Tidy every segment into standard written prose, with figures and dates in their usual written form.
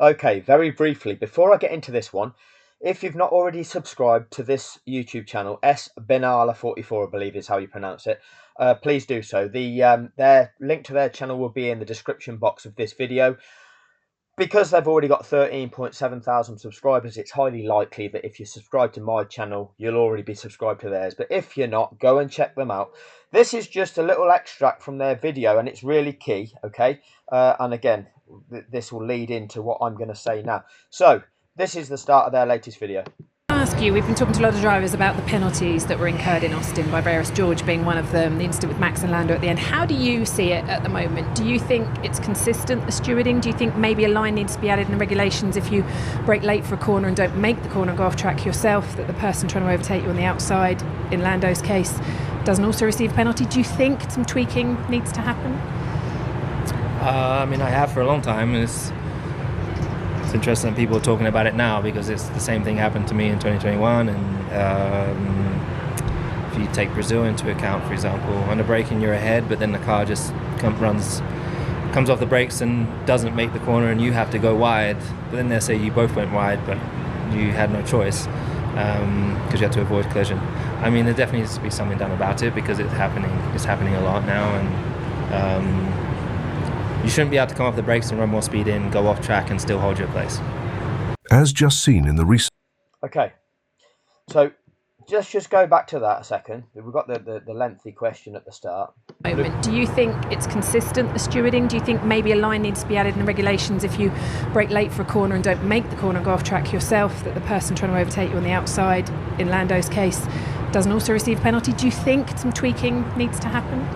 Okay, very briefly, before I get into this one, if you've not already subscribed to this YouTube channel, S Benala 44, I believe is how you pronounce it, please do so. Their link to their channel will be in the description box of this video. Because they've already got 13.7 thousand subscribers, it's highly likely that if you subscribe to my channel, you'll already be subscribed to theirs. But if you're not, go and check them out. This is just a little extract from their video, and it's really key, okay? And again, this will lead into what I'm going to say now. So, this is the start of their latest video. Ask you, we've been talking to a lot of drivers about the penalties that were incurred in Austin by various, George being one of them, the incident with Max and Lando at the end. How do you see it at the moment? Do you think it's consistent, the stewarding? Do you think maybe a line needs to be added in the regulations if you brake late for a corner and don't make the corner, go off track yourself, that the person trying to overtake you on the outside, in Lando's case, doesn't also receive a penalty? Do you think some tweaking needs to happen? I have for a long time, and it's interesting that people are talking about it now, because it's the same thing happened to me in 2021. And if you take Brazil into account, for example, under braking you're ahead, but then the car just comes off the brakes and doesn't make the corner, and you have to go wide. But then they say you both went wide, but you had no choice because you had to avoid collision. I mean, there definitely needs to be something done about it, because it's happening a lot now, and you shouldn't be able to come off the brakes and run more speed in, go off track, and still hold your place. As just seen in the recent... Okay, so just go back to that a second. We've got the lengthy question at the start. Do you think it's consistent, the stewarding? Do you think maybe a line needs to be added in the regulations if you brake late for a corner and don't make the corner, go off track yourself, that the person trying to overtake you on the outside, in Lando's case, doesn't also receive a penalty? Do you think some tweaking needs to happen?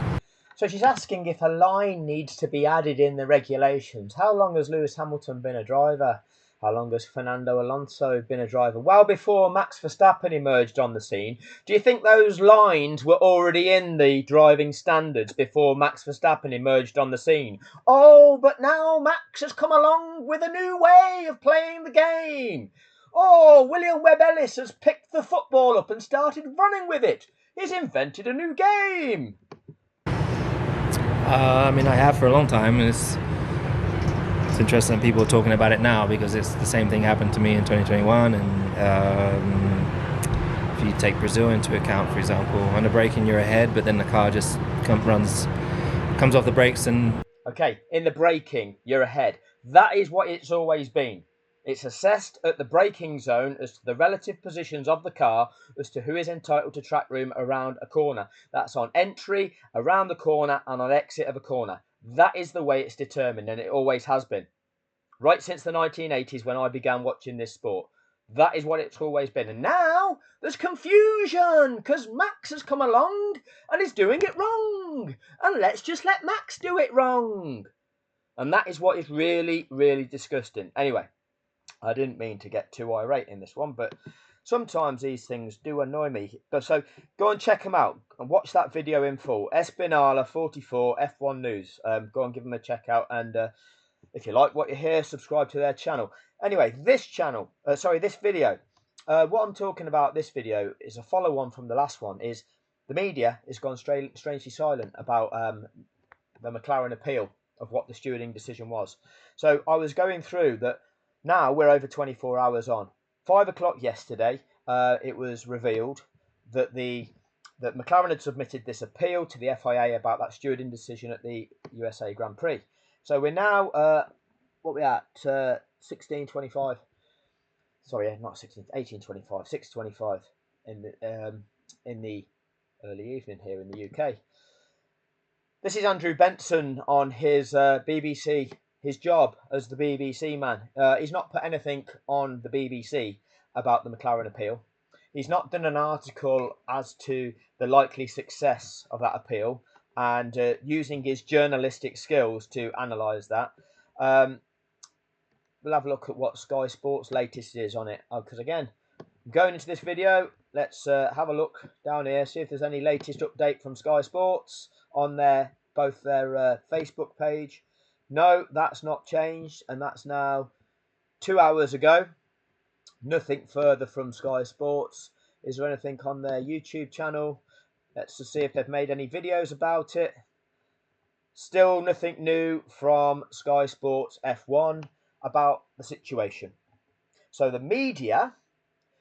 So she's asking if a line needs to be added in the regulations. How long has Lewis Hamilton been a driver? How long has Fernando Alonso been a driver? Well before Max Verstappen emerged on the scene. Do you think those lines were already in the driving standards before Max Verstappen emerged on the scene? Oh, but now Max has come along with a new way of playing the game. Oh, William Webb Ellis has picked the football up and started running with it. He's invented a new game. I have for a long time, and it's interesting that people are talking about it now, because it's the same thing happened to me in 2021. And if you take Brazil into account, for example, under braking you're ahead, but then the car just comes off the brakes and... Okay, in the braking you're ahead. That is what it's always been. It's assessed at the braking zone as to the relative positions of the car as to who is entitled to track room around a corner. That's on entry, around the corner, and on exit of a corner. That is the way it's determined, and it always has been. Right since the 1980s, when I began watching this sport. That is what it's always been. And now there's confusion because Max has come along and is doing it wrong. And let's just let Max do it wrong. And that is what is really, really disgusting. Anyway, I didn't mean to get too irate in this one, but sometimes these things do annoy me. So go and check them out and watch that video in full. Espinala 44 F1 News. Go and give them a check out. And if you like what you hear, subscribe to their channel. Anyway, this video. What I'm talking about this video is a follow-on from the last one. Is the media has gone strangely silent about the McLaren appeal of what the stewarding decision was. So I was going through that. Now we're over 24 hours on. 5 o'clock yesterday, it was revealed that that McLaren had submitted this appeal to the FIA about that stewarding decision at the USA Grand Prix. So we're now, what we at? 16:25. Sorry, not 16. 18:25. 6:25 in the early evening here in the UK. This is Andrew Benson on his BBC. His job as the BBC man. He's not put anything on the BBC about the McLaren appeal. He's not done an article as to the likely success of that appeal and using his journalistic skills to analyse that. We'll have a look at what Sky Sports' latest is on it. Because again, going into this video, let's have a look down here, see if there's any latest update from Sky Sports on both their Facebook page. No, that's not changed, and that's now 2 hours ago. Nothing further from Sky Sports. Is there anything on their YouTube channel? Let's just see if they've made any videos about it. Still nothing new from Sky Sports F1. about the situation. So the media,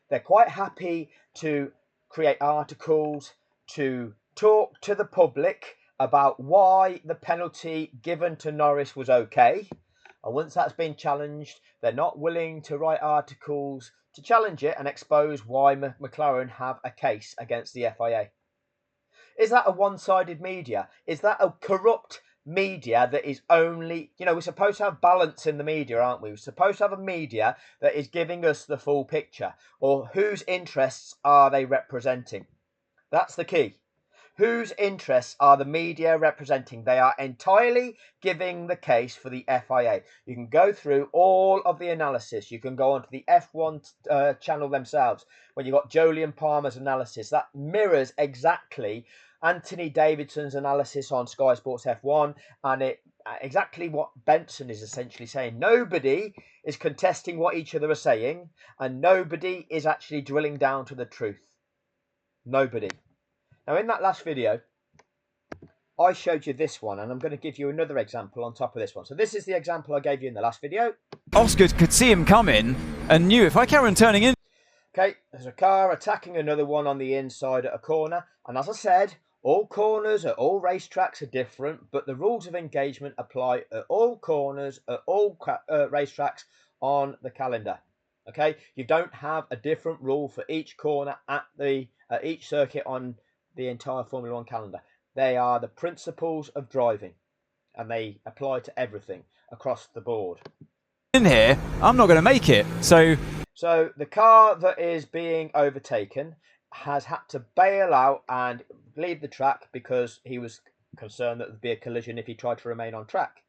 they're quite happy to create articles to talk to the public about why the penalty given to Norris was okay. And once that's been challenged, they're not willing to write articles to challenge it and expose why McLaren have a case against the FIA. Is that a one-sided media? Is that a corrupt media that is only, we're supposed to have balance in the media, aren't we? We're supposed to have a media that is giving us the full picture. Or whose interests are they representing? That's the key. Whose interests are the media representing? They are entirely giving the case for the FIA. You can go through all of the analysis. You can go onto the F1 channel themselves. When you've got Jolyon Palmer's analysis, that mirrors exactly Anthony Davidson's analysis on Sky Sports F1, and it exactly what Benson is essentially saying. Nobody is contesting what each other are saying, and nobody is actually drilling down to the truth. Nobody. Now, in that last video, I showed you this one, and I'm going to give you another example on top of this one. So this is the example I gave you in the last video. Oscar could see him coming and knew if I carry on turning in... Okay, there's a car attacking another one on the inside at a corner. And as I said, all corners at all racetracks are different, but the rules of engagement apply at all corners, at all racetracks on the calendar. Okay, you don't have a different rule for each corner at each circuit on the entire Formula One calendar. They are the principles of driving, and they apply to everything across the board. In here, I'm not going to make it. So the car that is being overtaken has had to bail out and leave the track because he was concerned that there'd be a collision if he tried to remain on track.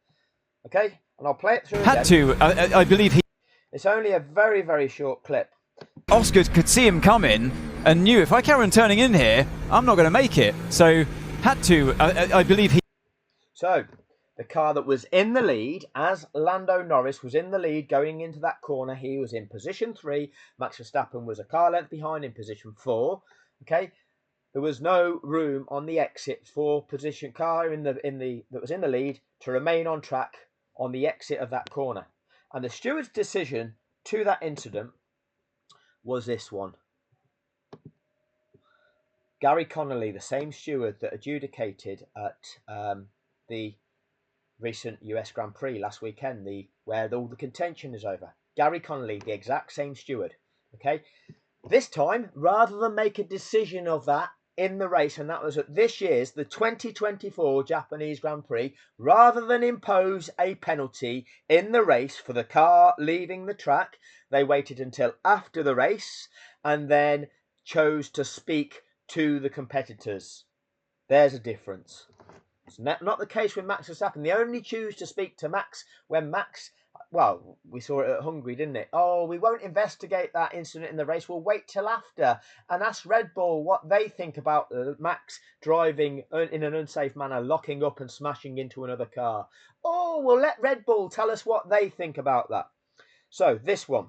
Okay, and I'll play it through again. Had to. I believe he... It's only a very, very short clip. Oscar could see him coming and knew if I carry on turning in here, I'm not going to make it. So had to. I believe he... So the car that was in the lead, as Lando Norris was in the lead going into that corner, he was in position 3. Max Verstappen was a car length behind in position 4. Okay, there was no room on the exit for position car that was in the lead to remain on track on the exit of that corner. And the steward's decision to that incident was this one. Gary Connolly, the same steward that adjudicated at the recent US Grand Prix last weekend, where all the contention is over. Gary Connolly, the exact same steward. Okay, this time, rather than make a decision of that in the race, and that was at this year's, the 2024 Japanese Grand Prix, rather than impose a penalty in the race for the car leaving the track, they waited until after the race and then chose to speak to the competitors. There's a difference. It's not the case with Max Verstappen. They only choose to speak to Max when Max... Well, we saw it at Hungary, didn't it? Oh, we won't investigate that incident in the race. We'll wait till after and ask Red Bull what they think about Max driving in an unsafe manner, locking up and smashing into another car. Oh, we'll let Red Bull tell us what they think about that. So, this one.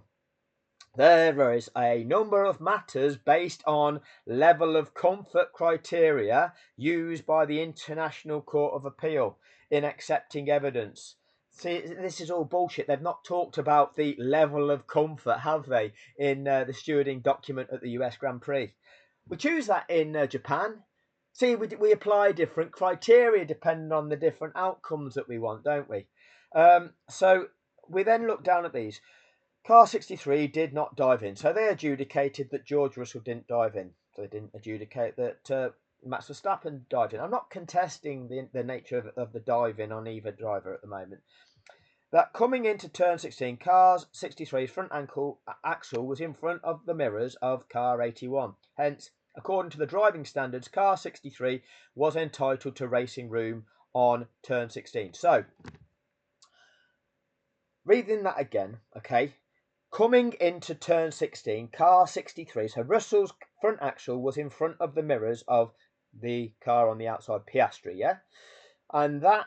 There is a number of matters based on level of comfort criteria used by the International Court of Appeal in accepting evidence. See, this is all bullshit. They've not talked about the level of comfort, have they, in the stewarding document at the US Grand Prix. We choose that in Japan. See, we apply different criteria depending on the different outcomes that we want, don't we? So we then look down at these. Car 63 did not dive in. So they adjudicated that George Russell didn't dive in. So they didn't adjudicate that Max Verstappen dived in. I'm not contesting the nature of the diving on either driver at the moment. That coming into turn 16, car 63's front axle was in front of the mirrors of car 81. Hence, according to the driving standards, car 63 was entitled to racing room on turn 16. So, reading that again, okay. Coming into turn 16, car 63, so Russell's front axle was in front of the mirrors of the car on the outside, Piastri, yeah? And that,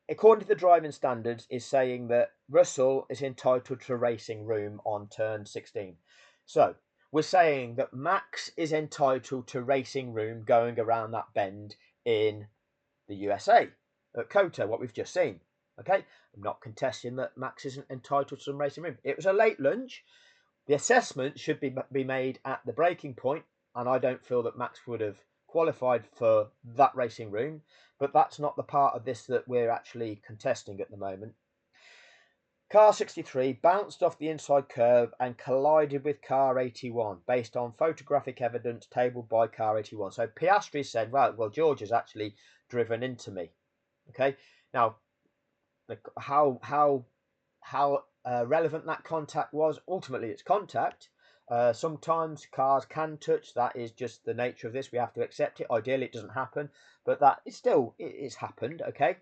according to the driving standards, is saying that Russell is entitled to racing room on turn 16. So, we're saying that Max is entitled to racing room going around that bend in the USA, at COTA, what we've just seen, Okay, I'm not contesting that Max isn't entitled to some racing room. It was a late lunge. The assessment should be made at the braking point, and I don't feel that Max would have qualified for that racing room, but that's not the part of this that we're actually contesting at the moment. Car 63 bounced off the inside curb and collided with car 81 based on photographic evidence tabled by car 81. So Piastri said, right, well, George has actually driven into me. Okay, now how relevant that contact was, ultimately it's contact. Sometimes cars can touch. That is just the nature of this. We have to accept it. Ideally it doesn't happen, but that is still, it's happened. Okay,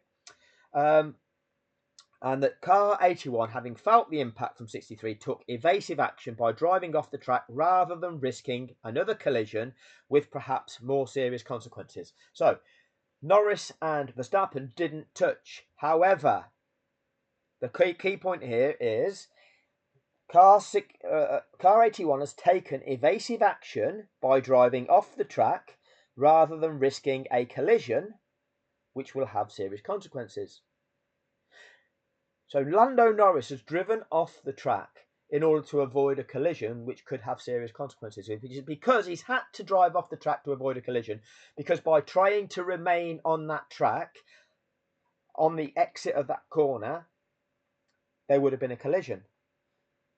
and that car 81, having felt the impact from 63, took evasive action by driving off the track rather than risking another collision with perhaps more serious consequences. So Norris and Verstappen didn't touch. However, the key point here is car 81 has taken evasive action by driving off the track rather than risking a collision which will have serious consequences. So Lando Norris has driven off the track in order to avoid a collision which could have serious consequences, because he's had to drive off the track to avoid a collision, because by trying to remain on that track on the exit of that corner there would have been a collision.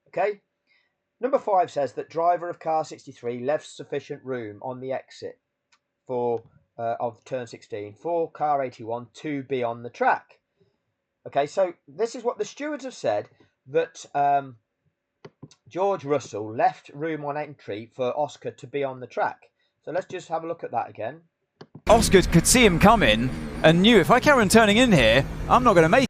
Okay, number 5 says that driver of car 63 left sufficient room on the exit of turn 16 for car 81 to be on the track. Okay, so this is what the stewards have said, that George Russell left room on entry for Oscar to be on the track. So let's just have a look at that again. Oscar could see him coming and knew, if I carry on turning in here, I'm not going to make it.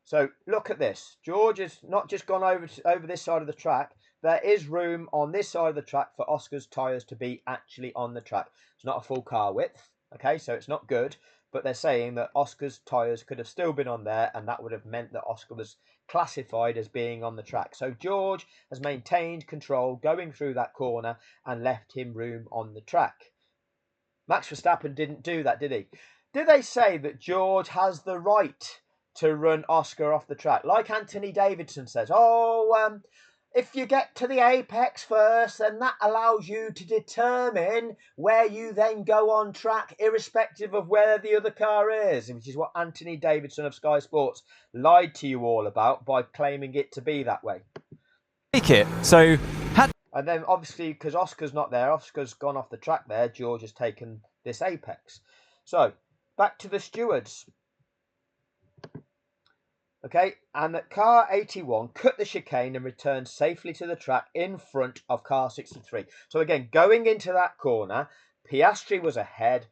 So look at this. George has not just gone over this side of the track. There is room on this side of the track for Oscar's tyres to be actually on the track. It's not a full car width, okay, so it's not good. But they're saying that Oscar's tyres could have still been on there, and that would have meant that Oscar was classified as being on the track. So George has maintained control going through that corner and left him room on the track. Max Verstappen didn't do that, did he? Did they say that George has the right to run Oscar off the track? Like Anthony Davidson says, if you get to the apex first, then that allows you to determine where you then go on track, irrespective of where the other car is, which is what Anthony Davidson of Sky Sports lied to you all about by claiming it to be that way. And then obviously, because Oscar's not there, Oscar's gone off the track there, George has taken this apex. So back to the stewards. Okay, and that car 81 cut the chicane and returned safely to the track in front of car 63. So again, going into that corner, Piastri was ahead,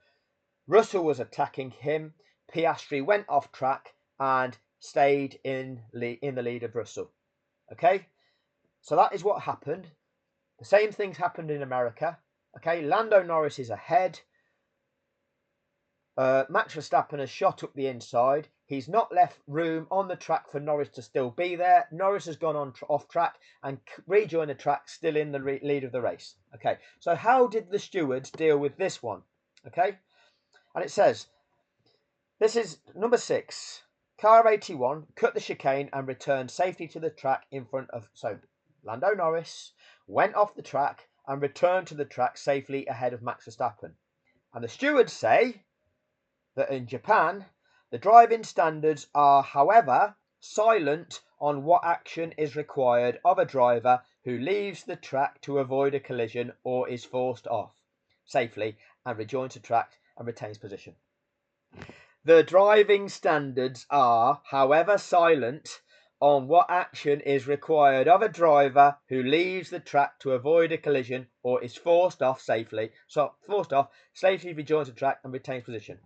Russell was attacking him, Piastri went off track and stayed in the lead of Russell. Okay, so that is what happened. The same things happened in America. Okay, Lando Norris is ahead. Max Verstappen has shot up the inside. He's not left room on the track for Norris to still be there. Norris has gone off track and rejoined the track, still in the lead of the race. Okay, so how did the stewards deal with this one? Okay, and it says, this is number 6. Car 81 cut the chicane and returned safely to the track in front of... So, Lando Norris went off the track and returned to the track safely ahead of Max Verstappen. And the stewards say that in Japan, the driving standards are, however, silent on what action is required of a driver who leaves the track to avoid a collision or is forced off safely and rejoins the track and retains position. The driving standards are, however, silent on what action is required of a driver who leaves the track to avoid a collision or is forced off safely rejoins the track and retains position.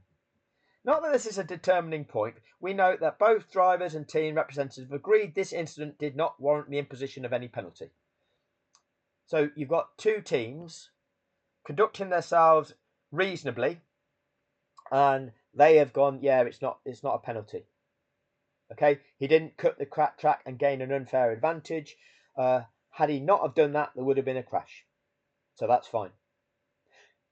Not that this is a determining point. We note that both drivers and team representatives agreed this incident did not warrant the imposition of any penalty. So you've got two teams conducting themselves reasonably, and they have gone, yeah, it's not a penalty. Okay, he didn't cut the track and gain an unfair advantage. Had he not have done that, there would have been a crash. So that's fine.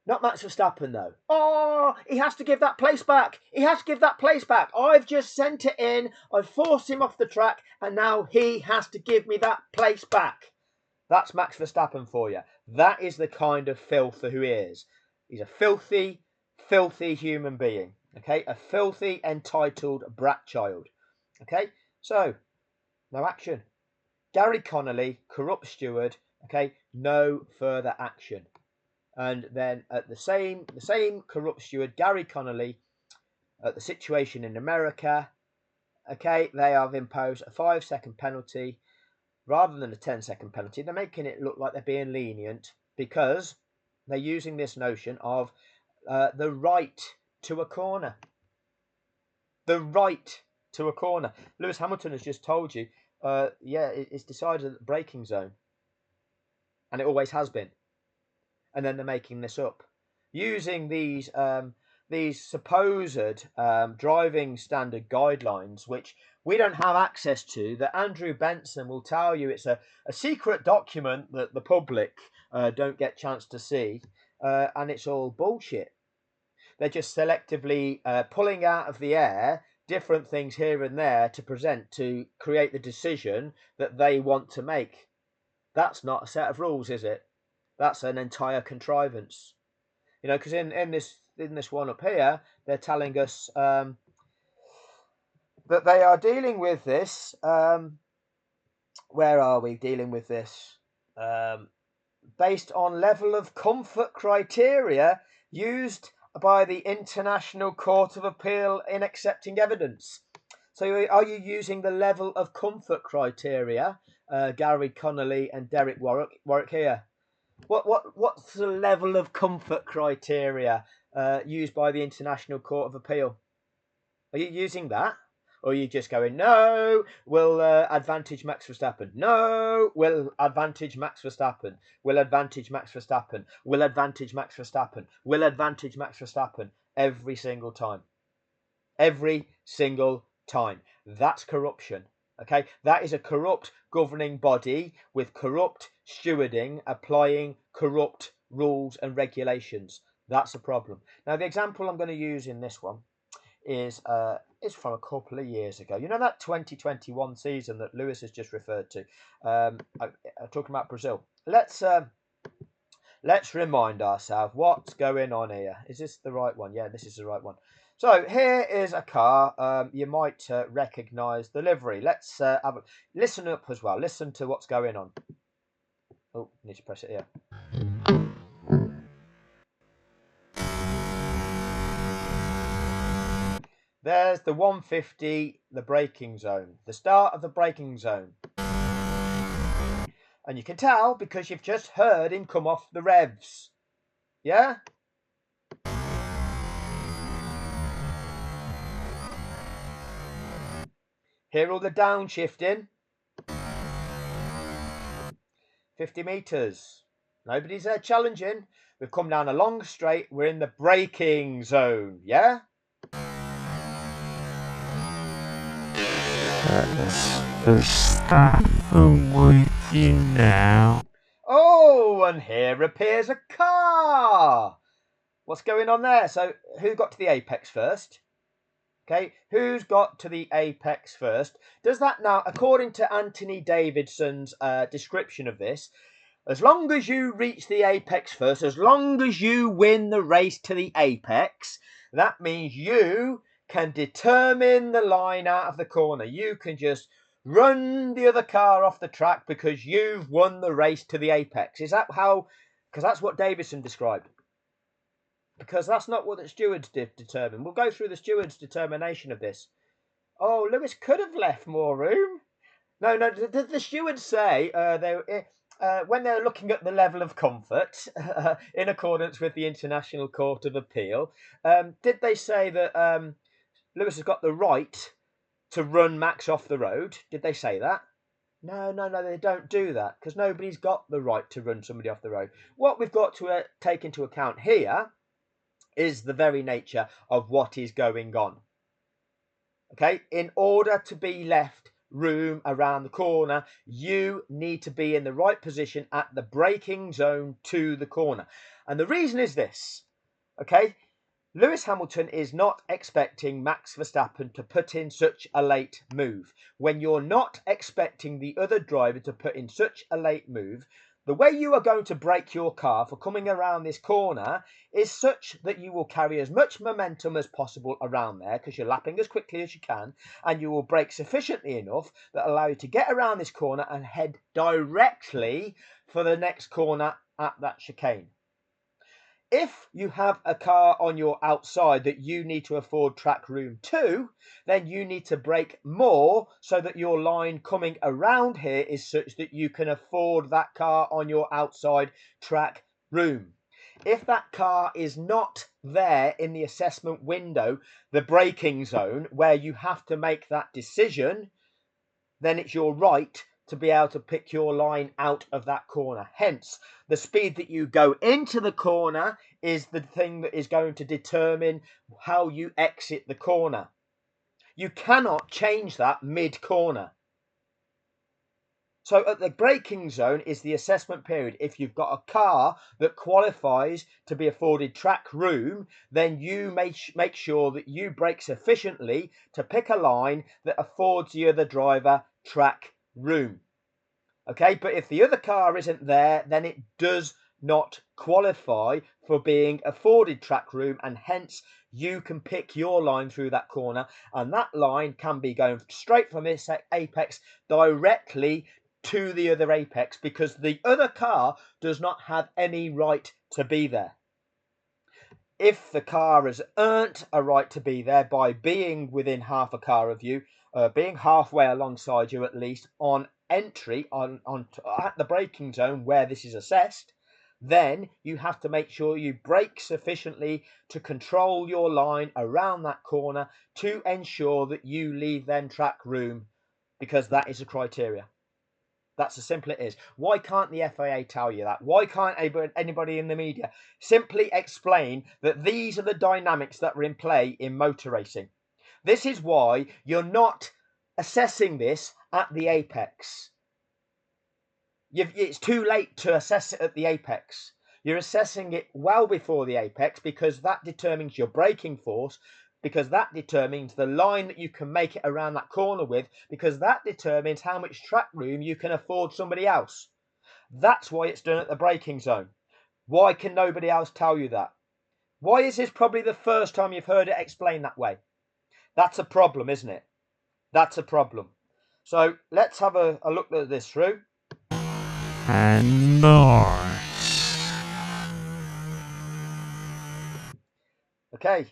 Not Max Verstappen, though. Oh, he has to give that place back. He has to give that place back. I've just sent it in. I've forced him off the track, and now he has to give me that place back. That's Max Verstappen for you. That is the kind of filth who he is. He's a filthy, filthy human being. Okay, a filthy, entitled brat child. Okay, so no action. Gary Connolly, corrupt steward. Okay, no further action. And then at the same corrupt steward, Gary Connolly, at the situation in America, okay, they have imposed a 5-second penalty rather than a 10-second penalty. They're making it look like they're being lenient because they're using this notion of the right to a corner. The right to a corner. Lewis Hamilton has just told you, it's decided at the braking zone. And it always has been. And then they're making this up. Using these supposed driving standard guidelines, which we don't have access to, that Andrew Benson will tell you it's a secret document that the public don't get a chance to see, and it's all bullshit. They're just selectively pulling out of the air different things here and there to present to create the decision that they want to make. That's not a set of rules, is it? That's an entire contrivance. You know, because in this one up here, they're telling us that they are dealing with this. Where are we dealing with this? Based on level of comfort criteria used by the International Court of Appeal in accepting evidence. So are you using the level of comfort criteria, Gary Connolly and Derek Warwick here? What's the level of comfort criteria used by the International Court of Appeal? Are you using that? Or are you just going, no, we'll advantage Max Verstappen. No, we'll advantage Max Verstappen. We'll advantage Max Verstappen. We'll advantage Max Verstappen. We'll advantage Max Verstappen every single time. Every single time. That's corruption. Okay, that is a corrupt governing body with corrupt stewarding, applying corrupt rules and regulations. That's a problem. Now, the example I'm going to use in this one is from a couple of years ago. You know that 2021 season that Lewis has just referred to. I'm talking about Brazil. Let's remind ourselves what's going on here. Is this the right one? Yeah, this is the right one. So here is a car. You might recognise the livery. Let's listen up as well. Listen to what's going on. Oh, need to press it here. There's the 150, the braking zone, the start of the braking zone. And you can tell because you've just heard him come off the revs. Yeah? Hear all the downshifting. 50 metres. Nobody's there challenging. We've come down a long straight. We're in the braking zone. Yeah? Verstappen with you now. Oh, and here appears a car. What's going on there? So, who got to the apex first? Okay, who's got to the apex first? Does that now, according to Anthony Davidson's description of this, as long as you reach the apex first, as long as you win the race to the apex, that means you can determine the line out of the corner. You can just run the other car off the track because you've won the race to the apex. Is that how? Because that's what Davidson described. Because that's not what the stewards determine. We'll go through the stewards' determination of this. Oh, Lewis could have left more room. No, the stewards say when they're looking at the level of comfort in accordance with the International Court of Appeal, did they say that Lewis has got the right to run Max off the road? Did they say that? No, they don't do that because nobody's got the right to run somebody off the road. What we've got to take into account here is the very nature of what is going on. Okay, in order to be left room around the corner, you need to be in the right position at the braking zone to the corner. And the reason is this. Okay, Lewis Hamilton is not expecting Max Verstappen to put in such a late move. When you're not expecting the other driver to put in such a late move, the way you are going to brake your car for coming around this corner is such that you will carry as much momentum as possible around there because you're lapping as quickly as you can, and you will brake sufficiently enough that allow you to get around this corner and head directly for the next corner at that chicane. If you have a car on your outside that you need to afford track room to, then you need to brake more so that your line coming around here is such that you can afford that car on your outside track room. If that car is not there in the assessment window, the braking zone, where you have to make that decision, then it's your right to be able to pick your line out of that corner. Hence, the speed that you go into the corner is the thing that is going to determine how you exit the corner. You cannot change that mid-corner. So at the braking zone is the assessment period. If you've got a car that qualifies to be afforded track room, then you make sure that you brake sufficiently to pick a line that affords the other driver track room. Okay, but if the other car isn't there, then it does not qualify for being afforded track room, and hence you can pick your line through that corner, and that line can be going straight from this apex directly to the other apex because the other car does not have any right to be there. If the car has earned a right to be there by being within half a car of you, being halfway alongside you at least on entry at the braking zone where this is assessed, then you have to make sure you brake sufficiently to control your line around that corner to ensure that you leave them track room, because that is a criteria. That's as simple as it is. Why can't the FIA tell you that? Why can't anybody in the media simply explain that these are the dynamics that are in play in motor racing? This is why you're not assessing this at the apex. It's too late to assess it at the apex. You're assessing it well before the apex because that determines your braking force, because that determines the line that you can make it around that corner with, because that determines how much track room you can afford somebody else. That's why it's done at the braking zone. Why can nobody else tell you that? Why is this probably the first time you've heard it explained that way? That's a problem, isn't it? That's a problem. So let's have a look at this through. And more. Okay,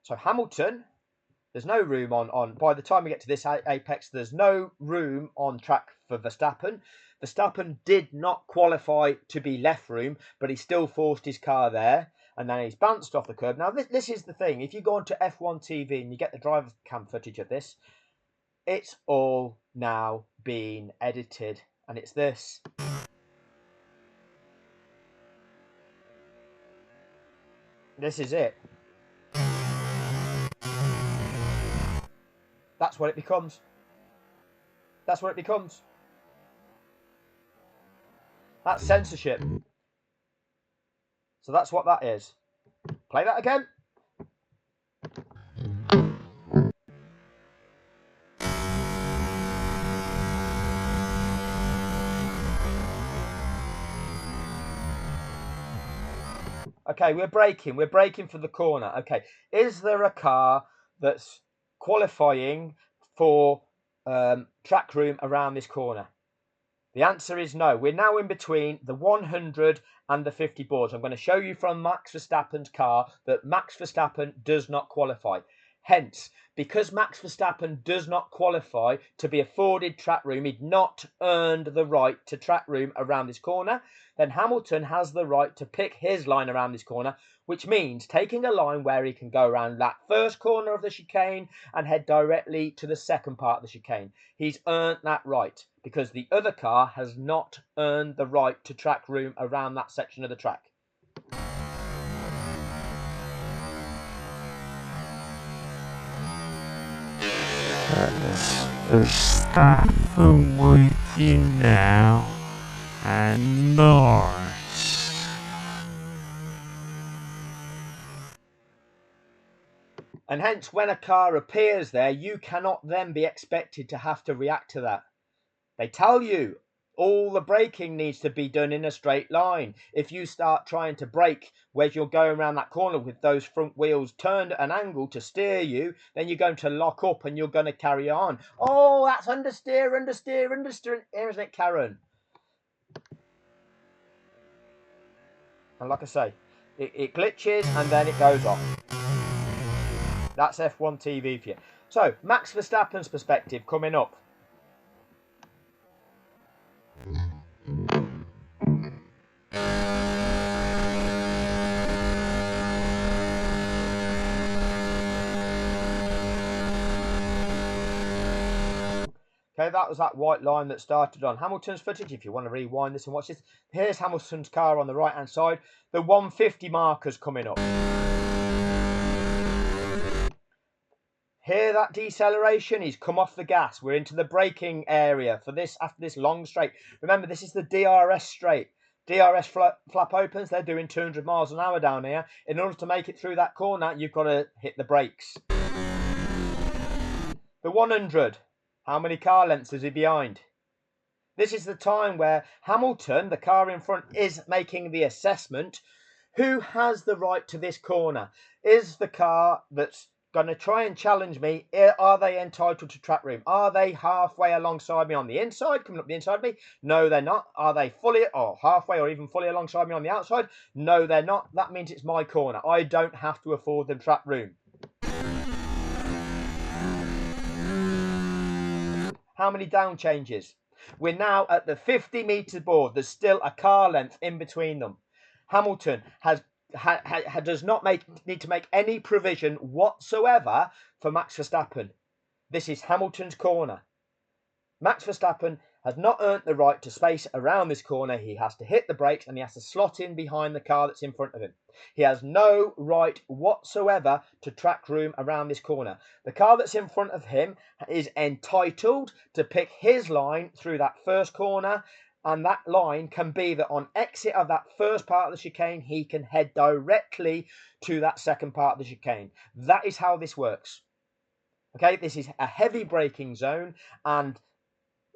so Hamilton, there's no room on by the time we get to this apex, there's no room on track for Verstappen. Verstappen did not qualify to be left room, but he still forced his car there, and then he's bounced off the curb. Now, this is the thing. If you go onto F1 TV and you get the driver cam footage of this, it's all now being edited, and it's this. This is it. That's what it becomes. That's what it becomes. That's censorship. So that's what that is. Play that again. Okay, we're braking for the corner. Okay, is there a car that's qualifying for track room around this corner? The answer is no. We're now in between the 100 and the 50 boards. I'm going to show you from Max Verstappen's car that Max Verstappen does not qualify. Hence, because Max Verstappen does not qualify to be afforded track room, he'd not earned the right to track room around this corner, then Hamilton has the right to pick his line around this corner, which means taking a line where he can go around that first corner of the chicane and head directly to the second part of the chicane. He's earned that right because the other car has not earned the right to track room around that section of the track. Verstappen with you now, and Norris. And hence, when a car appears there, you cannot then be expected to have to react to that. They tell you all the braking needs to be done in a straight line. If you start trying to brake where you're going around that corner with those front wheels turned at an angle to steer you, then you're going to lock up and you're going to carry on. Oh, that's understeer, isn't it, Karen? And like I say, it glitches and then it goes off. That's F1 TV for you. So, Max Verstappen's perspective coming up. Okay, that was that white line that started on Hamilton's footage. If you want to rewind this and watch this, here's Hamilton's car on the right hand side. The 150 markers coming up. Hear that deceleration? He's come off the gas. We're into the braking area for this after this long straight. Remember, this is the DRS straight. DRS flap opens. They're doing 200 miles an hour down here. In order to make it through that corner, you've got to hit the brakes. The 100. How many car lengths is he behind? This is the time where Hamilton, the car in front, is making the assessment. Who has the right to this corner? Is the car that's going to try and challenge me, are they entitled to track room? Are they halfway alongside me on the inside, coming up the inside of me? No, they're not. Are they fully or halfway or even fully alongside me on the outside? No, they're not. That means it's my corner. I don't have to afford them track room. How many down changes? We're now at the 50 metre board. There's still a car length in between them. Hamilton does not need to make any provision whatsoever for Max Verstappen. This is Hamilton's corner. Max Verstappen has not earned the right to space around this corner. He has to hit the brakes and he has to slot in behind the car that's in front of him. He has no right whatsoever to track room around this corner. The car that's in front of him is entitled to pick his line through that first corner, and that line can be that on exit of that first part of the chicane, he can head directly to that second part of the chicane. That is how this works. Okay, this is a heavy braking zone, and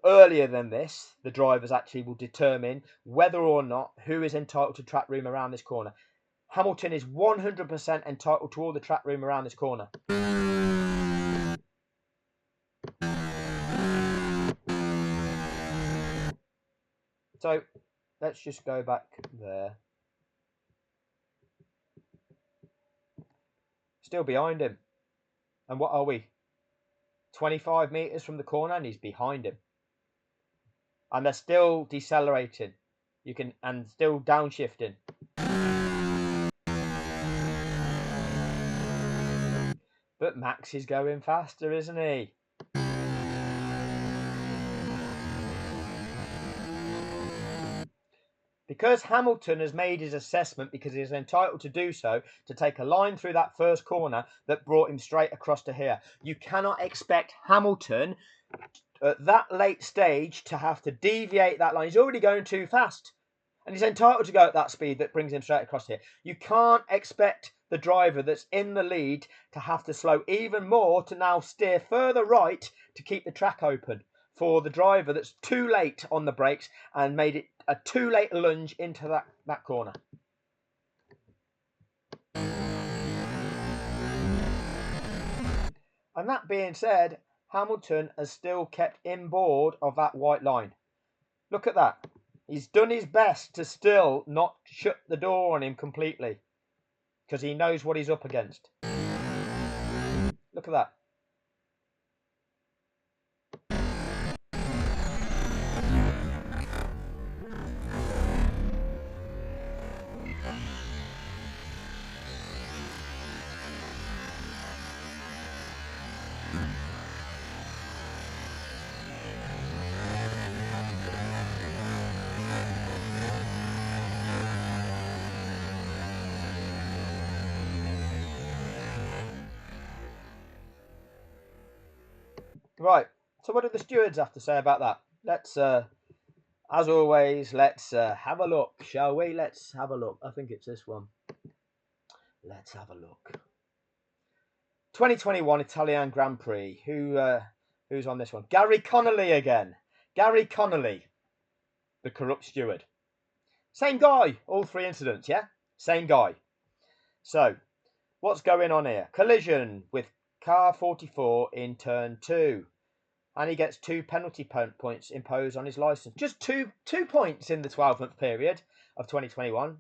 earlier than this, the drivers actually will determine whether or not who is entitled to track room around this corner. Hamilton is 100% entitled to all the track room around this corner. So let's just go back there. Still behind him. And what are we? 25 metres from the corner and he's behind him. And they're still decelerating. And still downshifting. But Max is going faster, isn't he? Because Hamilton has made his assessment, because he is entitled to do so, to take a line through that first corner that brought him straight across to here. You cannot expect Hamilton at that late stage to have to deviate that line. He's already going too fast. And he's entitled to go at that speed that brings him straight across here. You can't expect the driver that's in the lead to have to slow even more to now steer further right to keep the track open for the driver that's too late on the brakes and made it a too late lunge into that corner. And that being said, Hamilton has still kept inboard of that white line. Look at that. He's done his best to still not shut the door on him completely because he knows what he's up against. Look at that. Right, so what do the stewards have to say about that? Let's, as always, let's have a look, shall we? Let's have a look. I think it's this one. Let's have a look. 2021 Italian Grand Prix. Who's on this one? Gary Connolly again. Gary Connolly, the corrupt steward. Same guy, all three incidents, yeah? Same guy. So, what's going on here? Collision with car 44 in turn 2. And he gets 2 penalty points imposed on his licence. Just two points in the 12-month period of 2021.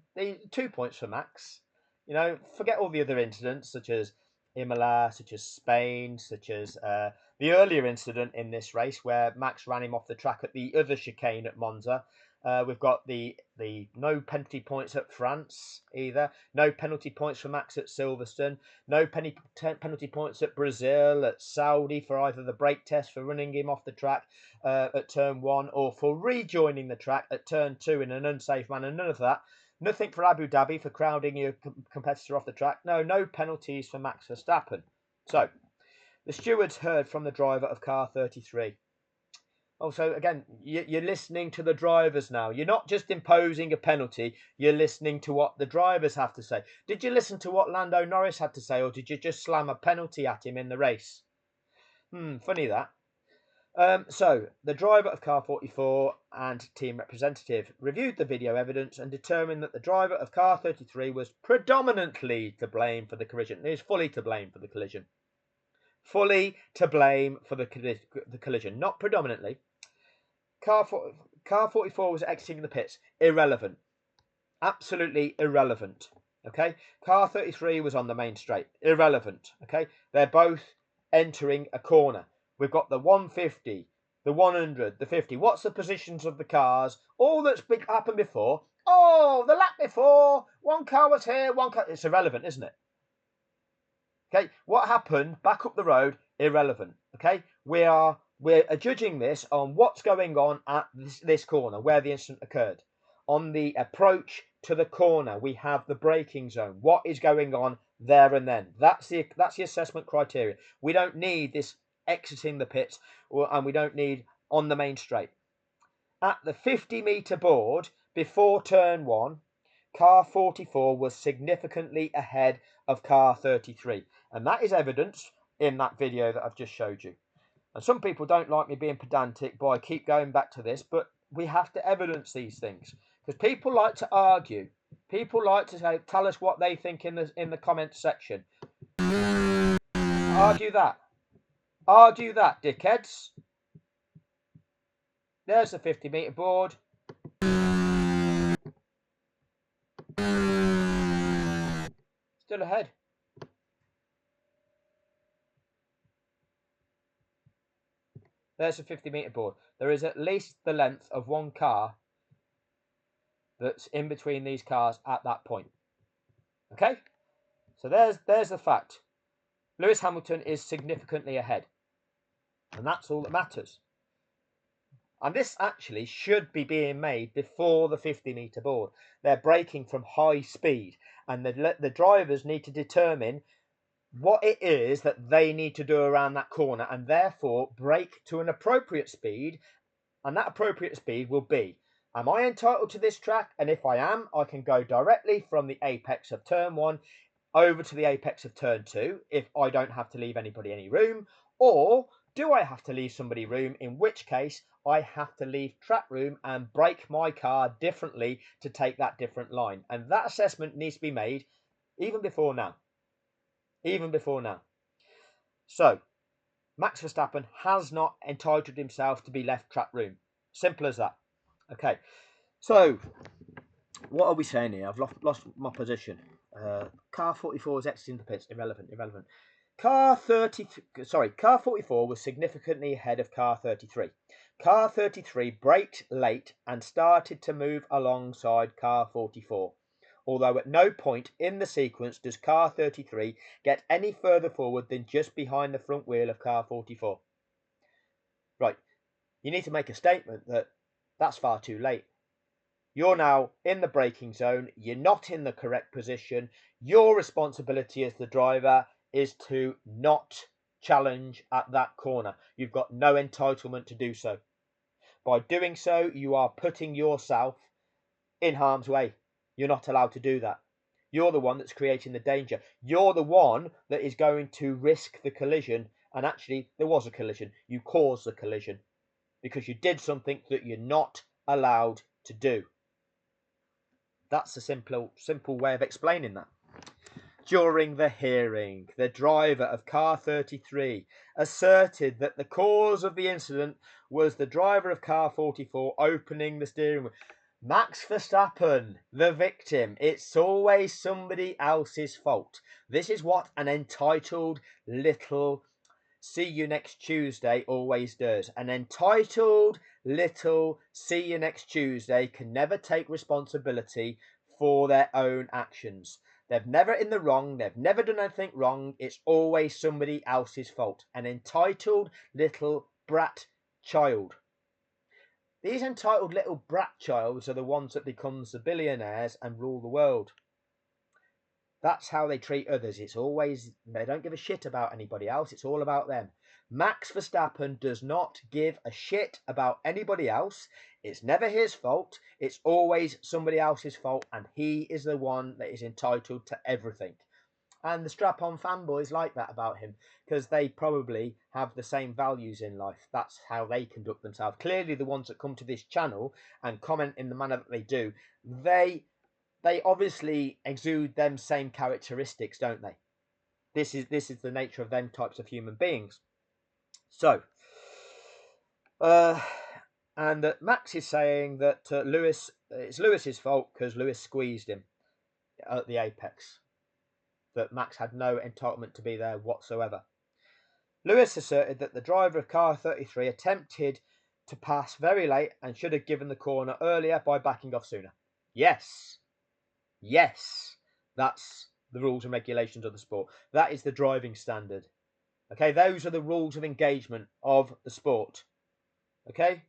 2 points for Max. You know, forget all the other incidents, such as Imola, such as Spain, such as the earlier incident in this race where Max ran him off the track at the other chicane at Monza. We've got the no penalty points at France either. No penalty points for Max at Silverstone. No penalty points at Brazil, at Saudi for either the brake test for running him off the track at turn 1 or for rejoining the track at turn 2 in an unsafe manner. None of that. Nothing for Abu Dhabi for crowding your competitor off the track. No penalties for Max Verstappen. So, the stewards heard from the driver of car 33. Also, again, you're listening to the drivers now. You're not just imposing a penalty. You're listening to what the drivers have to say. Did you listen to what Lando Norris had to say, or did you just slam a penalty at him in the race? Funny that. So, the driver of car 44 and team representative reviewed the video evidence and determined that the driver of car 33 was predominantly to blame for the collision. He is fully to blame for the collision. Fully to blame for the collision, not predominantly. Car 44 was exiting the pits. Irrelevant. Absolutely irrelevant. Okay. Car 33 was on the main straight. Irrelevant. Okay. They're both entering a corner. We've got the 150, the 100, the 50. What's the positions of the cars? All that's happened before. Oh, the lap before. One car was here, one car. It's irrelevant, isn't it? Okay. What happened back up the road? Irrelevant. Okay. We're judging this on what's going on at this corner where the incident occurred. On the approach to the corner, we have the braking zone. What is going on there and then? That's the assessment criteria. We don't need this exiting the pits, and we don't need on the main straight. At the 50-metre board before turn 1, car 44 was significantly ahead of car 33, and that is evidenced in that video that I've just showed you. And some people don't like me being pedantic, but I keep going back to this, but we have to evidence these things because people like to argue. People like to tell us what they think in the comments section. Argue that. Argue that, dickheads. There's the 50-metre board. Still ahead. There's a 50-metre board. There is at least the length of one car that's in between these cars at that point. Okay? So there's the fact. Lewis Hamilton is significantly ahead. And that's all that matters. And this actually should be being made before the 50-metre board. They're braking from high speed. And the drivers need to determine what it is that they need to do around that corner and therefore brake to an appropriate speed. And that appropriate speed will be, am I entitled to this track? And if I am, I can go directly from the apex of turn 1 over to the apex of turn 2 if I don't have to leave anybody any room. Or do I have to leave somebody room, in which case I have to leave track room and brake my car differently to take that different line. And that assessment needs to be made even before now. Even before now. So, Max Verstappen has not entitled himself to be left track room. Simple as that. Okay. So, what are we saying here? I've lost my position. Car 44 is exiting the pits. Irrelevant. Car 44 was significantly ahead of car 33. Car 33 braked late and started to move alongside car 44. Although at no point in the sequence does car 33 get any further forward than just behind the front wheel of car 44. Right, you need to make a statement that that's far too late. You're now in the braking zone, you're not in the correct position. Your responsibility as the driver is to not challenge at that corner. You've got no entitlement to do so. By doing so, you are putting yourself in harm's way. You're not allowed to do that. You're the one that's creating the danger. You're the one that is going to risk the collision. And actually, there was a collision. You caused the collision because you did something that you're not allowed to do. That's a simple way of explaining that. During the hearing, the driver of car 33 asserted that the cause of the incident was the driver of car 44 opening the steering wheel. Max Verstappen, the victim. It's always somebody else's fault. This is what an entitled little see you next Tuesday always does. An entitled little see you next Tuesday can never take responsibility for their own actions. They've never in the wrong. They've never done anything wrong. It's always somebody else's fault. An entitled little brat child. These entitled little brat childs are the ones that becomes the billionaires and rule the world. That's how they treat others. It's always, they don't give a shit about anybody else. It's all about them. Max Verstappen does not give a shit about anybody else. It's never his fault. It's always somebody else's fault. And he is the one that is entitled to everything. And the strap-on fanboys like that about him because they probably have the same values in life. That's how they conduct themselves. Clearly, the ones that come to this channel and comment in the manner that they do, they obviously exude them same characteristics, don't they? This is the nature of them types of human beings. So, and Max is saying that it's Lewis's fault because Lewis squeezed him at the apex. That Max had no entitlement to be there whatsoever. Lewis asserted that the driver of car 33 attempted to pass very late and should have given the corner earlier by backing off sooner. Yes, that's the rules and regulations of the sport. That is the driving standard. Okay, those are the rules of engagement of the sport. Okay?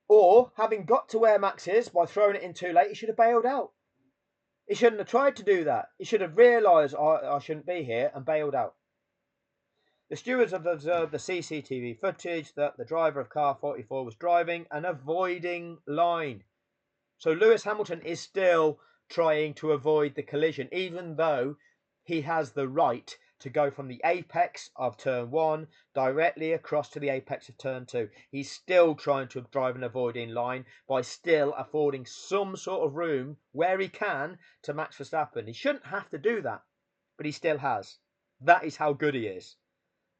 Or, having got to where Max is by throwing it in too late, he should have bailed out. He shouldn't have tried to do that. He should have realised I shouldn't be here and bailed out. The stewards have observed the CCTV footage that the driver of car 44 was driving an avoiding line. So Lewis Hamilton is still trying to avoid the collision, even though he has the right to go from the apex of turn 1 directly across to the apex of turn 2. He's still trying to drive an avoiding line by still affording some sort of room where he can to Max Verstappen. He shouldn't have to do that, but he still has. That is how good he is.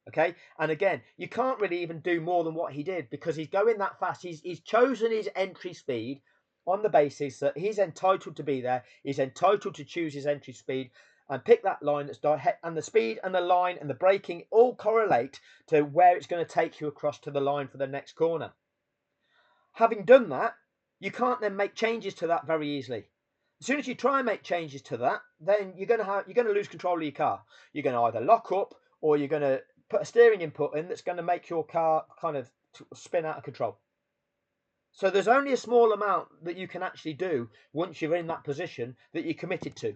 Okay, and again, you can't really even do more than what he did because he's going that fast. He's chosen his entry speed on the basis that he's entitled to be there. He's entitled to choose his entry speed and pick that line that's direct, and the speed and the line and the braking all correlate to where it's going to take you across to the line for the next corner. Having done that, you can't then make changes to that very easily. As soon as you try and make changes to that, then you're going to lose control of your car. You're going to either lock up or you're going to put a steering input in that's going to make your car kind of spin out of control. So there's only a small amount that you can actually do once you're in that position that you're committed to.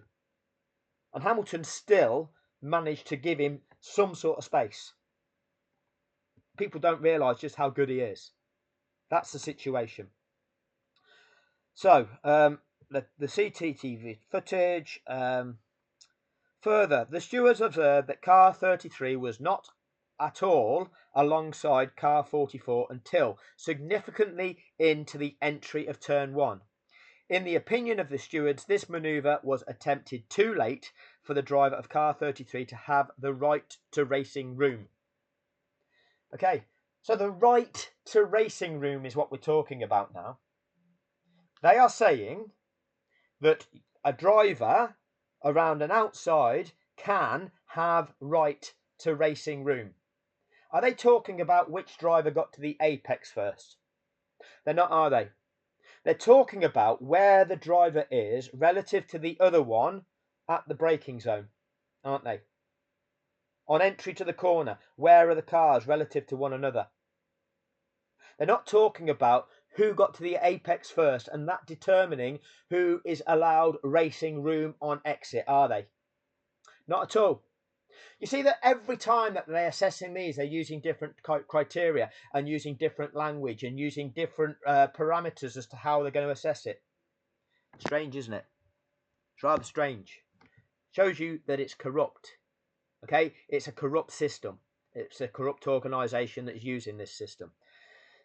And Hamilton still managed to give him some sort of space. People don't realise just how good he is. That's the situation. So, the CCTV footage. Further, the stewards observed that car 33 was not at all alongside car 44 until significantly into the entry of turn 1. In the opinion of the stewards, this manoeuvre was attempted too late for the driver of car 33 to have the right to racing room. Okay, so the right to racing room is what we're talking about now. They are saying that a driver around an outside can have right to racing room. Are they talking about which driver got to the apex first? They're not, are they? They're talking about where the driver is relative to the other one at the braking zone, aren't they? On entry to the corner, where are the cars relative to one another? They're not talking about who got to the apex first and that determining who is allowed racing room on exit, are they? Not at all. You see that every time that they're assessing these, they're using different criteria and using different language and using different parameters as to how they're going to assess it. Strange, isn't it? It's rather strange. Shows you that it's corrupt. Okay, it's a corrupt system. It's a corrupt organisation that is using this system.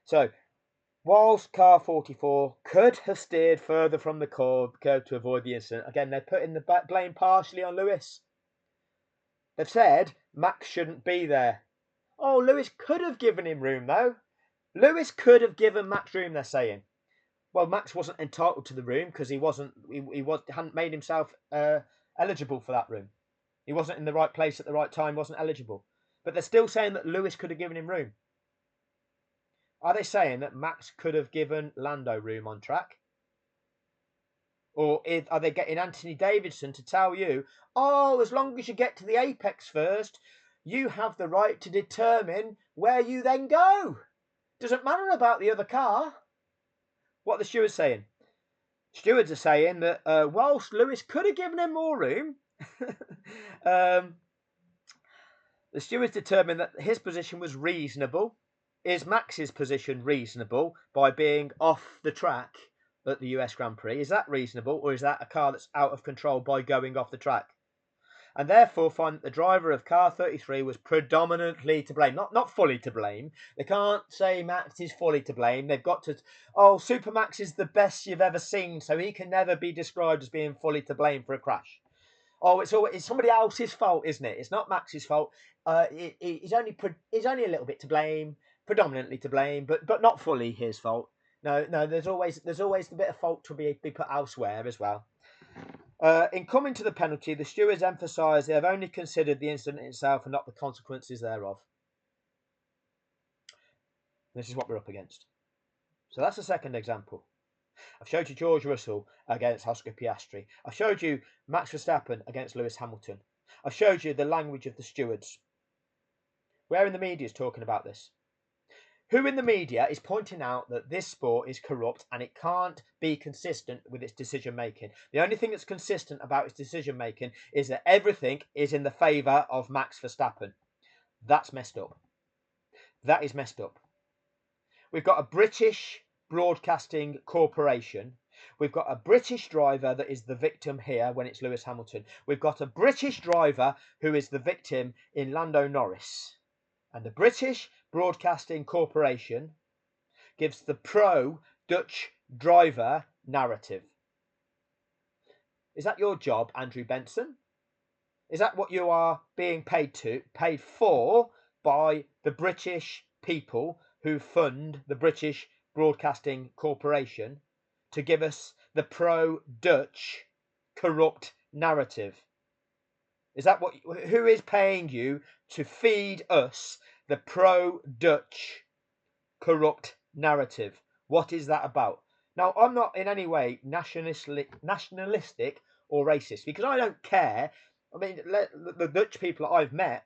So, whilst car 44 could have steered further from the curb to avoid the incident, again, they're putting the blame partially on Lewis. They've said Max shouldn't be there. Oh, Lewis could have given him room, though. Lewis could have given Max room, they're saying. Well, Max wasn't entitled to the room because he hadn't made himself eligible for that room. He wasn't in the right place at the right time, wasn't eligible. But they're still saying that Lewis could have given him room. Are they saying that Max could have given Lando room on track? Or are they getting Anthony Davidson to tell you, oh, as long as you get to the apex first, you have the right to determine where you then go. Doesn't matter about the other car. What are the stewards saying? Stewards are saying that whilst Lewis could have given him more room, the stewards determined that his position was reasonable. Is Max's position reasonable by being off the track at the US Grand Prix? Is that reasonable, or is that a car that's out of control by going off the track? And therefore find that the driver of car 33 was predominantly to blame. Not fully to blame. They can't say Max is fully to blame. They've got to, oh, Super Max is the best you've ever seen, so he can never be described as being fully to blame for a crash. Oh, it's somebody else's fault, isn't it? It's not Max's fault. He's only a little bit to blame, predominantly to blame, but not fully his fault. No, there's always a bit of fault to be put elsewhere as well. In coming to the penalty, the stewards emphasise they have only considered the incident itself and not the consequences thereof. This is what we're up against. So that's the second example. I've showed you George Russell against Oscar Piastri. I've showed you Max Verstappen against Lewis Hamilton. I've showed you the language of the stewards. Where in the media is talking about this? Who in the media is pointing out that this sport is corrupt and it can't be consistent with its decision making? The only thing that's consistent about its decision making is that everything is in the favour of Max Verstappen. That's messed up. That is messed up. We've got a British broadcasting corporation. We've got a British driver that is the victim here when it's Lewis Hamilton. We've got a British driver who is the victim in Lando Norris. And the British Broadcasting Corporation gives the pro-Dutch driver narrative. Is that your job, Andrew Benson? Is that what you are being paid for by the British people who fund the British Broadcasting Corporation to give us the pro-Dutch corrupt narrative? Is that who is paying you to feed us the pro-Dutch corrupt narrative? What is that about? Now, I'm not in any way nationalistic or racist because I don't care. I mean, the Dutch people that I've met,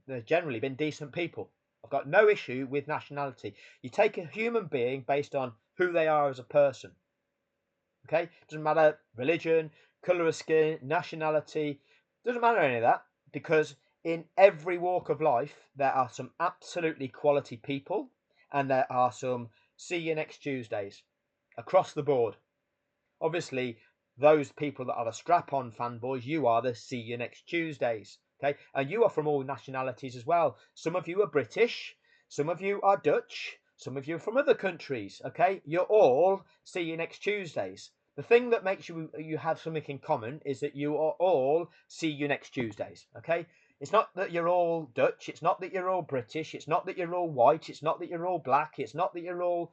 they've generally been decent people. I've got no issue with nationality. You take a human being based on who they are as a person. Okay? Doesn't matter religion, colour of skin, nationality. Doesn't matter any of that, because in every walk of life there are some absolutely quality people and there are some see you next Tuesdays across the board. Obviously, those people that are the strap-on fanboys, you are the see you next Tuesdays. Okay, and you are from all nationalities as well. Some of you are British, some of you are Dutch, some of you are from other countries. Okay, you're all see you next Tuesdays. The thing that makes you have something in common is that you are all see you next Tuesdays. Okay, it's not that you're all Dutch, it's not that you're all British, it's not that you're all white, it's not that you're all black, it's not that you're all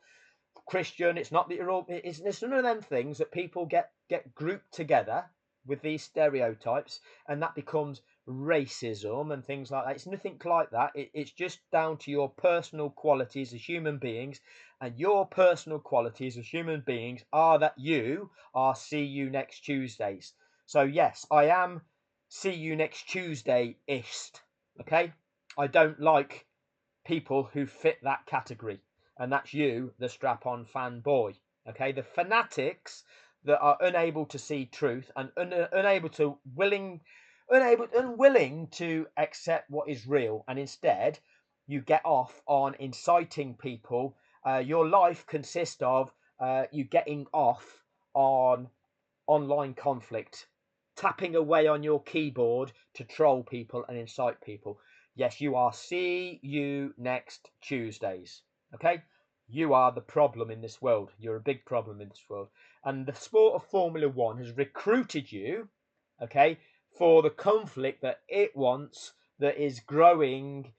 Christian, it's not that you're all. It's none of them things that people get grouped together with these stereotypes, and that becomes racism and things like that. It's nothing like that. It's just down to your personal qualities as human beings, and your personal qualities as human beings are that you are see you next Tuesdays. So yes, I am see you next Tuesday-ist. Okay, I don't like people who fit that category, and that's you, the strap-on fanboy. Okay, the fanatics that are unable to see truth and unwilling to accept what is real, and instead you get off on inciting people. Your life consists of you getting off on online conflict, tapping away on your keyboard to troll people and incite people. Yes, you are. See you next Tuesdays. Okay? You are the problem in this world. You're a big problem in this world. And the sport of Formula One has recruited you, okay, for the conflict that it wants, that is growing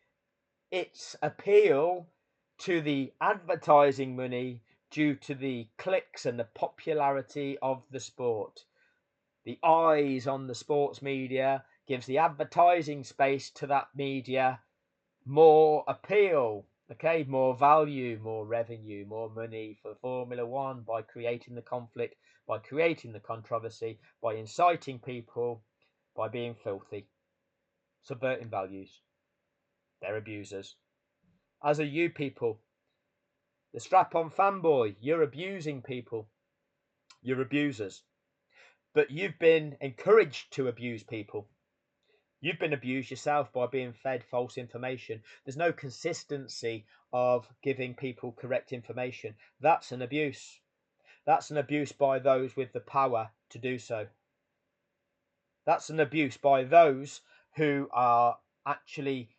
its appeal to the advertising money due to the clicks and the popularity of the sport. The eyes on the sports media gives the advertising space to that media more appeal, okay, more value, more revenue, more money for Formula One by creating the conflict, by creating the controversy, by inciting people, by being filthy, subverting values. They're abusers. As are you people. The strap-on fanboy, you're abusing people. You're abusers. But you've been encouraged to abuse people. You've been abused yourself by being fed false information. There's no consistency of giving people correct information. That's an abuse. That's an abuse by those with the power to do so. That's an abuse by those who are actually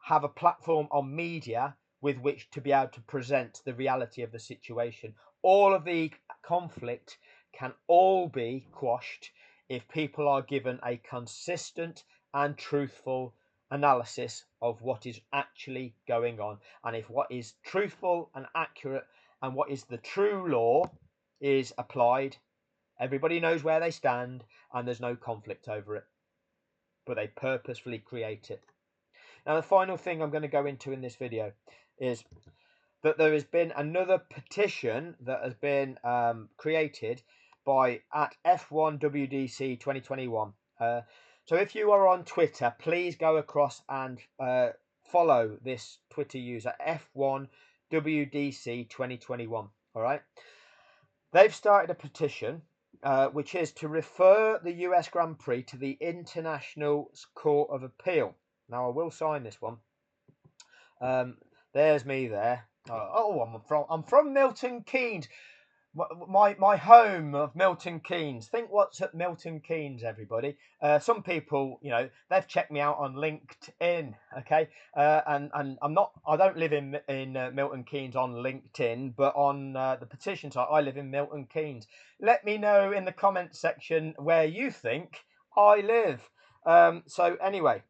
have a platform on media with which to be able to present the reality of the situation. All of the conflict can all be quashed if people are given a consistent and truthful analysis of what is actually going on. And if what is truthful and accurate and what is the true law is applied, everybody knows where they stand and there's no conflict over it. But they purposefully create it. Now, the final thing I'm going to go into in this video is that there has been another petition that has been created by at F1WDC 2021. So if you are on Twitter, please go across and follow this Twitter user, F1WDC 2021. All right. They've started a petition which is to refer the US Grand Prix to the International Court of Appeal. Now, I will sign this one. There's me there. I'm from Milton Keynes, my home of Milton Keynes. Think what's at Milton Keynes, everybody. Some people, you know, they've checked me out on LinkedIn. Okay, and I don't live in Milton Keynes on LinkedIn, but on the petition site, I live in Milton Keynes. Let me know in the comment section where you think I live. So anyway.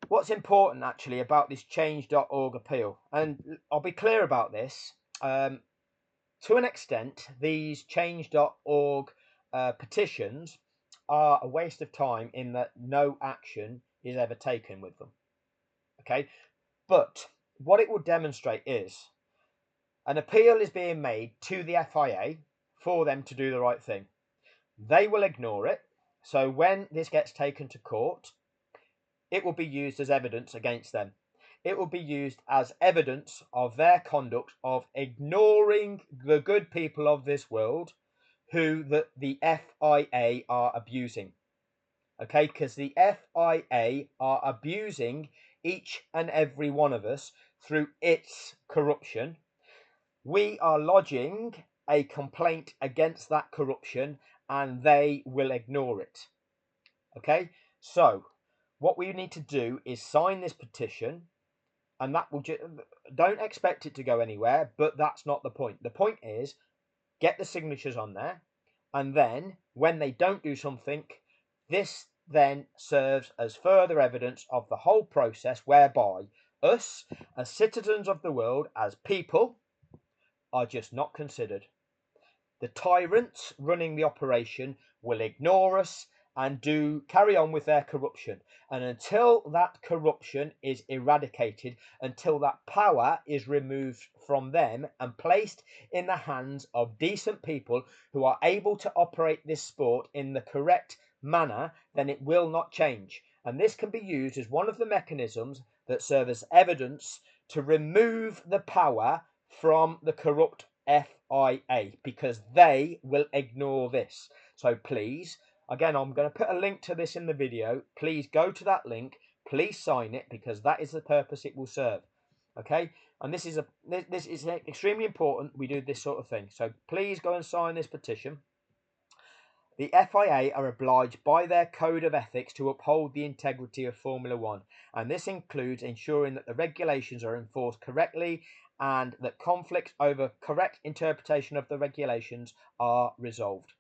What's important actually about this change.org appeal, and I'll be clear about this, to an extent, these change.org petitions are a waste of time in that no action is ever taken with them. Okay, but what it will demonstrate is an appeal is being made to the FIA for them to do the right thing. They will ignore it. So when this gets taken to court, it will be used as evidence against them. It will be used as evidence of their conduct of ignoring the good people of this world who the FIA are abusing. Okay, because the FIA are abusing each and every one of us through its corruption. We are lodging a complaint against that corruption and they will ignore it. Okay, so what we need to do is sign this petition, and that will don't expect it to go anywhere, but that's not the point. The point is get the signatures on there, and then when they don't do something, this then serves as further evidence of the whole process whereby us as citizens of the world, as people, are just not considered. The tyrants running the operation will ignore us and carry on with their corruption. And until that corruption is eradicated, until that power is removed from them and placed in the hands of decent people who are able to operate this sport in the correct manner, then it will not change. And this can be used as one of the mechanisms that serve as evidence to remove the power from the corrupt FIA, because they will ignore this. So please, again, I'm going to put a link to this in the video. Please go to that link. Please sign it, because that is the purpose it will serve. Okay, and this is extremely important. We do this sort of thing. So please go and sign this petition. The FIA are obliged by their code of ethics to uphold the integrity of Formula One, and this includes ensuring that the regulations are enforced correctly and that conflicts over correct interpretation of the regulations are resolved.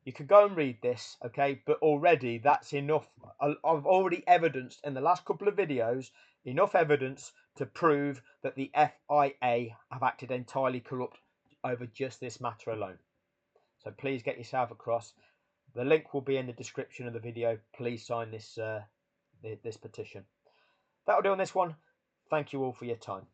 You can go and read this, okay, but already that's enough. I've already evidenced in the last couple of videos enough evidence to prove that the FIA have acted entirely corrupt over just this matter alone. So please get yourself across. The link will be in the description of the video. Please sign this this petition. That'll do on this one. Thank you all for your time.